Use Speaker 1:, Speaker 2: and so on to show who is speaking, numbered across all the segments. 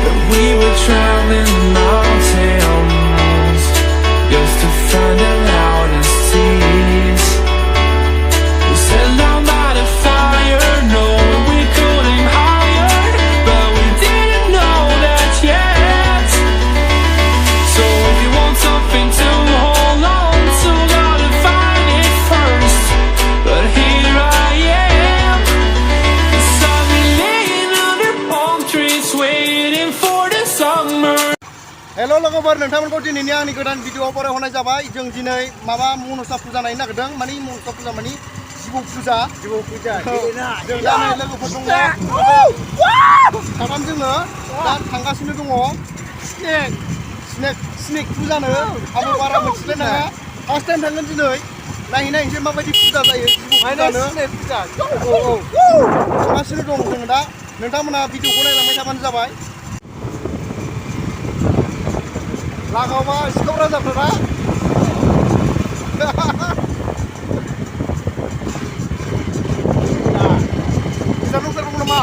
Speaker 1: that we were traveling mountains just to find the loudest seas. We sat down by the fire, knowing we could aim higher, but we didn't know that yet. So if you want something to hold on to, gotta find it first. But here I am, beside me laying under palm trees, waiting for the summer.
Speaker 2: Hello लोगोफोर नोंथांमोनखौ दिनैनि आंनि गोदान video बरायहरनाय जाबाय जों दिनै माबा मनसा फुजा नायनो नागिरदों माने मनसा फुजा माने जिबौ फुजा जों दा नै लोगोफोर दङ साथाम जोङो दा थांगासिनो दङ स्नेक फुजानो आंबो बारा मोनथिलाय नाङा फार्स्ट टाइम थांगोन दिनै नायहैनायसै माबायदि फुजा जायो जिबौ फुजानो थांगासिनो दं जों दा नोंथांमोना भिडिअखौ नायलांबाय थाबानो जाबाय लागावबा सिखाव राजाफोरा गोजान दंथारबावो नामा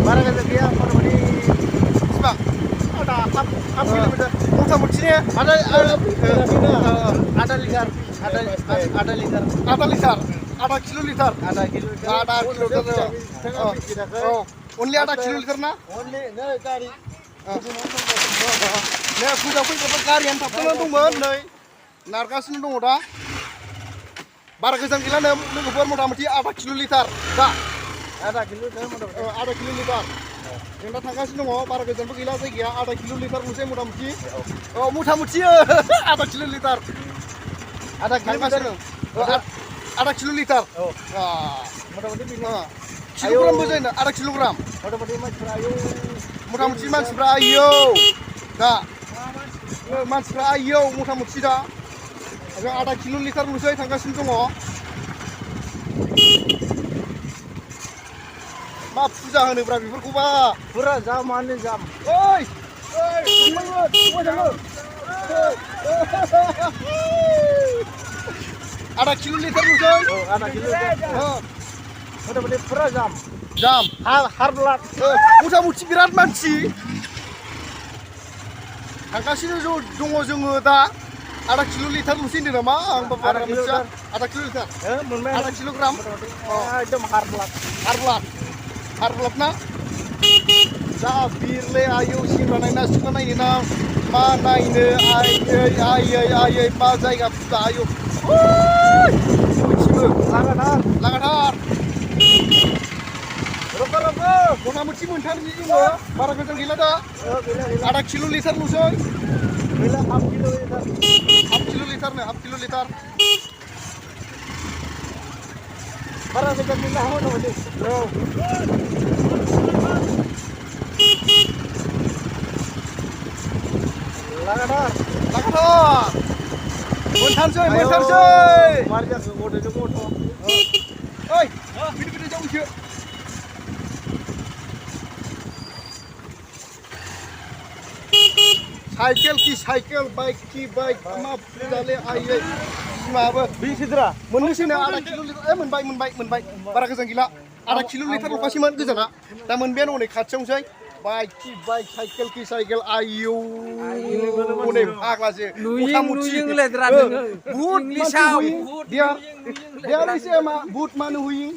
Speaker 2: बारा गोजान गैया मथा-मथि बेसेबां हाफ किल'मिटार मथा-मथि ने आधा लिटार only आधा किल'मिटार ना गारि नै फुजा फैग्राफोर गारियानो थाबथानानै दंमोन नै नारगासिनो दङ दा बारा गोजान गैलानो लोगोफोर मथा-मथि आधा किल'मिटार दा आधा किल'मिटार जों दा थांगासिनो दङ बारा गोजानबो गैला जायगाया आधा किल'मिटारल'सै मथा-मथि मथा-मथि आधा किल'मिटार आधा किल'मिटार मथा-मथि किल'ग्रामबो जायो आधा किल'ग्राम मथा-मथि मानसिफ्रा आयौ दा मानसिफ्रा आयौ मथा-मथि दा जों आधा किल'मिटारल'सै थांगासिनो दङ मा फुजा होनोब्रा बेफोरखौबा फुरा जामानो जाम ओइ आधा किल'मिटारल'सै मथा-मथि फुरा जाम हारब्लाद मथा-मथि बिराद मानसि थांगासिनो दङ जोङो दा आधा किल'मिटारल'सै होनदों नामा आंबो बारा मिथिया आधा किल'मिटार आधा किल'ग्राम एकदम हारब्लाद ना जा बिरले आयौ सेंग्रा नायना सिख्ला नायनो ना मा नायनो आयै मा जायगा फुजा आयौ लागाथार मथा-मथि मोनथारनि जोङो बारा गोजान गैला दा आधा किल'मिटारल'सै गैला हाफ किल'मिटार बारा गोजान गैला मथा-मथि लागाथार मोनथारसै मार जाखो गथ'जों गथ' ओइ बिदि जावैसो साइकेल बाइक मा फुजाले आयै बिमाबो बेसेद्रा मोननोसैनो आधा किल'मिटार मोनबाय बारा गोजान गैला आधा किल'मिटारल'खासैमोन गोजाना दा मोनबायानो हनै खाथियावनोसै बाइक साइकेल आयौ हनै फाग्लासो मथा-मथि there is a boot man whoing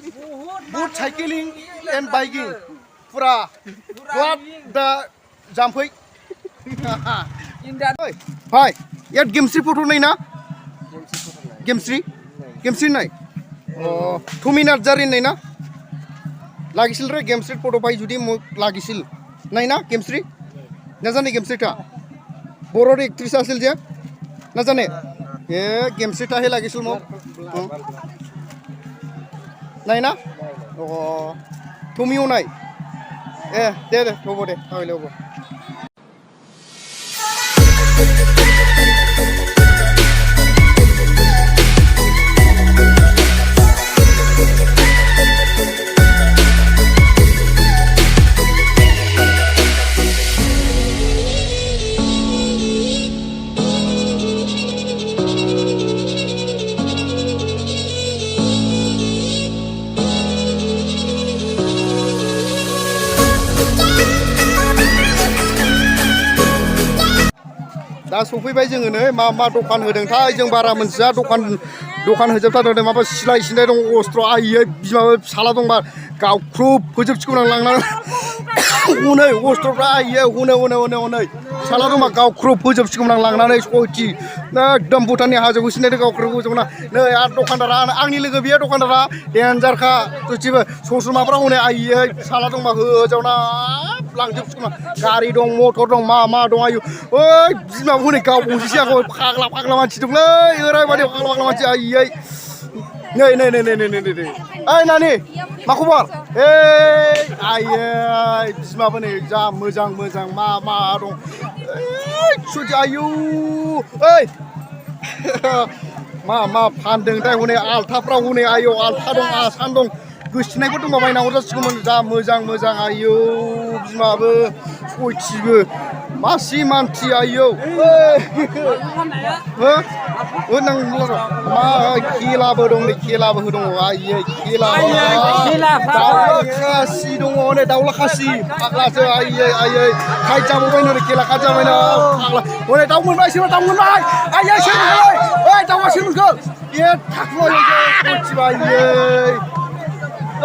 Speaker 2: boot cycling and biking pura what the जाम्फै भाई यार गेमस्ट्री फटो नहीं ना गेमस्ट्री नहीं थुमी नार्जारी नहीं ना लागिसिल रे गेमस्ट्री फटो भाई जुदी लागिसिल नहीं ना गेमस्ट्री ना जाने गेमस्ट्री था बर'र एक्ट्रेस आसिल जे ना जाने ए गेमस्ट्री था हे लागिसिल मो नहीं ना थुमीও নাই ए दे होबो दे आइले होबो दा सफैबाय जोङो नै मा दखान होदोंथाय जों बारा मोनथिया दखान होजोबथारदों माबा सिलाय सिनाय दं अस्त्र आइयै बिमाबो फिसाला दंबा गावख्रुब फोजोबसिगौमोन आं लांनानै हनै अस्त्रफ्रा आइयै हनै फिसाला दंबा गावख्रुब फोजोबसिगौमोन आं लांनानै सयथि एकदम भुटाननि हाजो होसिनायदों गावख्रुब फोजोबना नै आरो दखानदारा आंनि लोगो बेयो दखानदारा देन्जारखा सयथिबो ससमाफ्रा हनै आइयै फिसाला दंबा होजावना लांजोबसिगौमोन गारि दं मटर दं मा दं आयु ओइ बिमाबो हनै गावबावनोसै आंखौ फाग्ला मानसि दंलै ओरैबायदि फाग्ला मानसि आइयै नै ओइ नानि मा खबर आइयै बिमाबो नै जा मोजां मा दं सयथि आयु ओइ मा फानदोंथाय हनै आल्थाफ्राव हनै आयौ आल्था दं आसान दं गोसथोनायफोर दंबा बायना हरजासिगौमोन जा मोजां आयौ बिमाबो सयथिबो मासि मानसि आयौ मा खेलाबो दं नै खेलाबो दङ आइयै खेला दाउला खासि दङ नै दाउला खासि फाग्लासो आइयै खाइट जाबावबाय नै खेला खाइट जाबाय ना फाग्ला हनै दाउ मोनबाय सोरबा दाउ मोनबाय आइयै सोर मोनबाय ओइ दाउआ सोर मोनखो ए थाखुमाय सयथिबा आइयै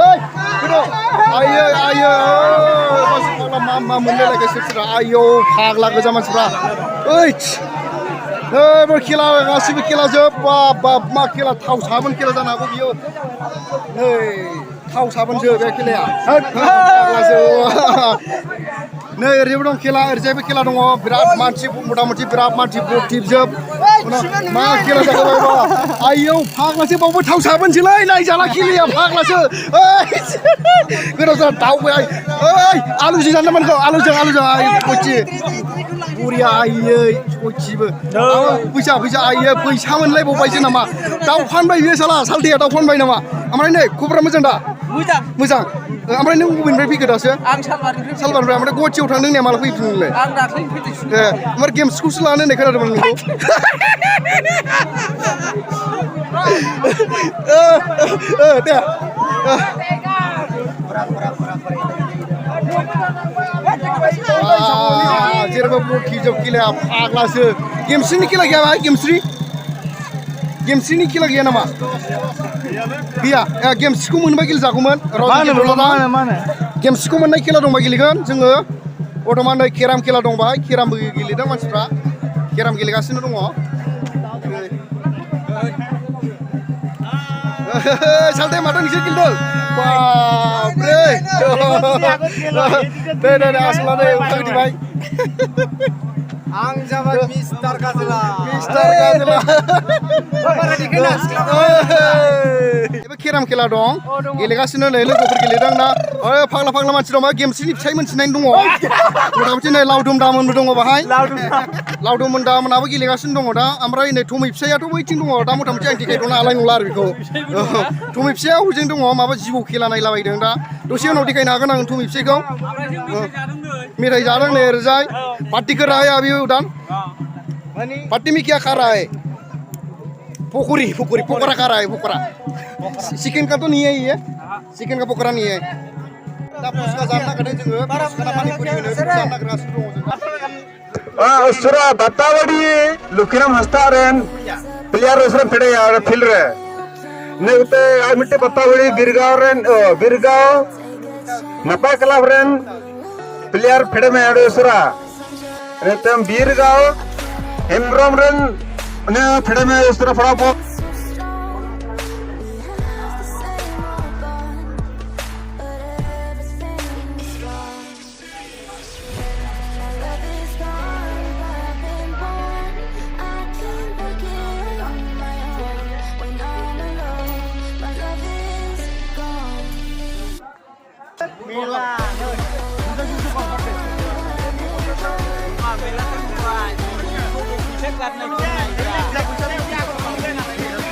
Speaker 2: ओइ फैद' आइयै मा मोनलायलायखो सोरबा आयौ फाग्ला गोजा मानसिफ्रा ओइ खेला गासिबो खेला जोब बाब मा खेला थाव साबोन खेला जानो हागौ बियो नै थाव साबोनसो बे खेलाया फाग्लासो नै ओरैबो दं खेला ओरैजायबो खेला दङ बिराद मानसि मथा मथि बिराद मानसि बटिप जोब मा खेला जाखो आयौ फाग्लासो बावबो थाव साबोनसोलै नायजाला खेलाया फाग्लासो गोदाव दावबाय ओइ आलुजों जानो मोनखौ आलुजों सयथि बरिया आइयै सयथिबो फैसा आइयै फैसा मोनलायबावबायसो नामा दाउ फानबाय बियो सालथेया दाउ फानबाय नामा ओमफ्राय नै खबरा मोजां दा मोजां ओमफ्राय नों बबेनिफ्राय फैखो दासो
Speaker 3: आं सालबारिनिफ्राय
Speaker 2: ओमफ्राय गुवाहाटियाव थांदों ने माला फैफिन नोंलाय
Speaker 3: आं दाख्लैनो फैदों
Speaker 2: ओमफ्राय गेम्सखौसो लानो होननाय खोनादोंमोन नोंखौ दे जेरैबो बटिजोब खेलाया फाग्लासो गेमस्रिनि खेला गैया गेमस्रिनि खेला गैया नामा गैया गेमस्रिखौ मोनबा गेलेजागौमोन गेमस्रिखौ मोननाय खेला दंबा गेलेगोन जोङो बर्थमान नै केराम खेला दं बाहाय केरामबो गेलेदों मानसिफ्रा केराम गेलेगासिनो दङ सालथे माथो नोंसोर गेलेदों बाब्रे दे आसला दे फैबाय
Speaker 3: आं जाबाय मिस्टार गाजोला
Speaker 2: केराम खेला दं गेलेगासिनो नै लोगोफोर गेलेदों ना फाग्ला मानसि दं गेमस्रिनि फिसाइ मोनथिनाय दङ मथा मथि नै लावदुम दामोनबो दङ बाहाय लावदुम दामोनाबो गेलेगासिनो दङ दा ओमफ्राय नै टमि फिसायाथ' बैथिं दङ दा मथा मथि आं देखायथ'नो हानाय नंला आरो बेखौ टमि फिसाया हजों दङ माबा जिबौ खेला नायलाबायदों दा दसे उनाव देखायनो हागोन आं टमि फिसाइखौ मेथाइ जादों नै ओरैजाय पार्टी कर रहा है अभी उदान पार्टी में क्या खा रहा है पकोड़ा खा रहा है पकोड़ा चिकन का तो नहीं है ये चिकन का पकोड़ा नहीं है दा पुचका जानो नागिरदों जोङो पुचका पानिपुरि होनो जानो नागिरगासिनो दङ जों
Speaker 4: उसरा बतावड़ी लुकिराम हस्तारेन प्लेयर उसरा फेडे यार फील्ड रे ने उते आई मिट्टे बतावड़ी बिरगांव नपाय क्लब रेन प्लेयर फेडे में यार उसरा रेतम बिरगांव हेमब्रम रेन ने फेडे में उसरा फड़ा पो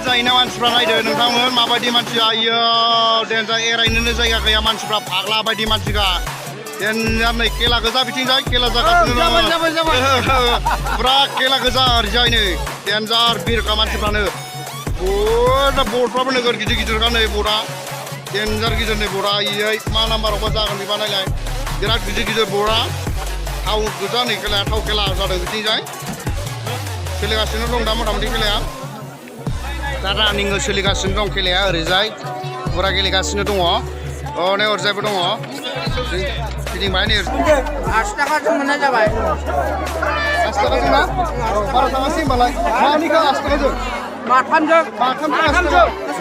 Speaker 2: जायना मानसिफ्रा नायदो नोंथांमोन माबायदि मानसि आयो देन्जार एरायनोनो जायगा गैया मानसिफ्रा फाग्ला बायदि मानसिखा देन्जार नै खेला गोजा बिथिंजाय खेला जागासिनो फुरा खेला गोजा ओरैजाय नै देन्जार बिरखा मानसिफ्रानो बर्डफ्राबो नोगोर गिदिर नै बर्डआ देन्जार गिदिर नै बर्डआ आयै मा नाम्बारावबा जागोन बेबा नायलाय बिराद गिदिर बर्डआ थाव गोजा नै खेलाया थाव खेला जादों बिथिंजाय सोलिगासिनो दं दा मथा मथि खेलाया दा रानिं सोलिगासिनो दं खेलाया ओरैजाय फुरा गेलेगासिनो दङ नै ओरैजायबो दङ गिदिंबाय नै
Speaker 3: 80 थाखाजों मोननाय जाबाय
Speaker 2: 80 थाखाजों ना 12 थाखासै होमबालाय मानिखौ 80 थाखाजों
Speaker 3: माथामजों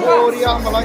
Speaker 2: बरिया होमबालाय